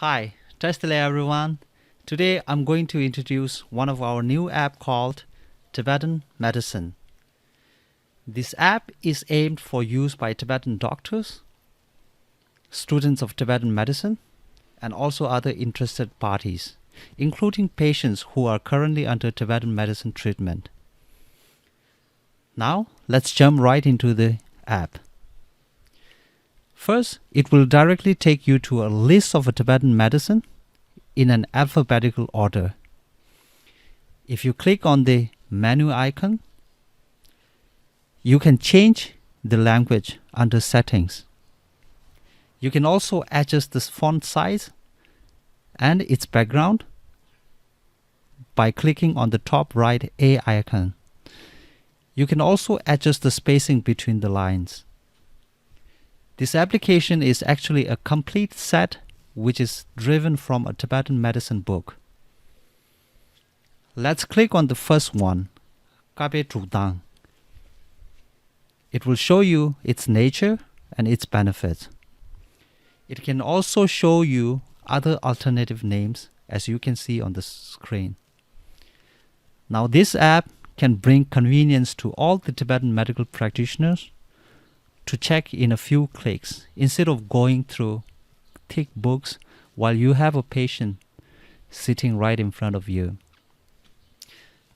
Hi, Testele everyone. Today I'm going to introduce one of our new app called Tibetan Medicine. This app is aimed for use by Tibetan doctors, students of Tibetan medicine, and also other interested parties, including patients who are currently under Tibetan medicine treatment. Now, let's jump right into the app. First, it will directly take you to a list of a Tibetan medicine in an alphabetical order. If you click on the menu icon, you can change the language under settings. You can also adjust the font size and its background by clicking on the top right A icon. You can also adjust the spacing between the lines. This application is actually a complete set which is driven from a Tibetan medicine book. Let's click on the first one, Kabe Trudang. It will show you its nature and its benefits. It can also show you other alternative names as you can see on the screen. Now this app can bring convenience to all the Tibetan medical practitioners to check in a few clicks instead of going through thick books while you have a patient sitting right in front of you.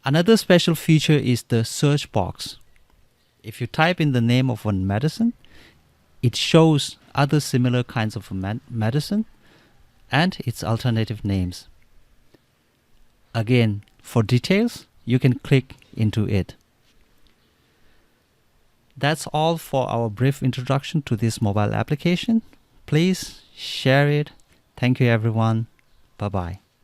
Another special feature is the search box. If you type in the name of one medicine, it shows other similar kinds of medicine and its alternative names. Again, for details, you can click into it. That's all for our brief introduction to this mobile application. Please share it. Thank you everyone. Bye-bye.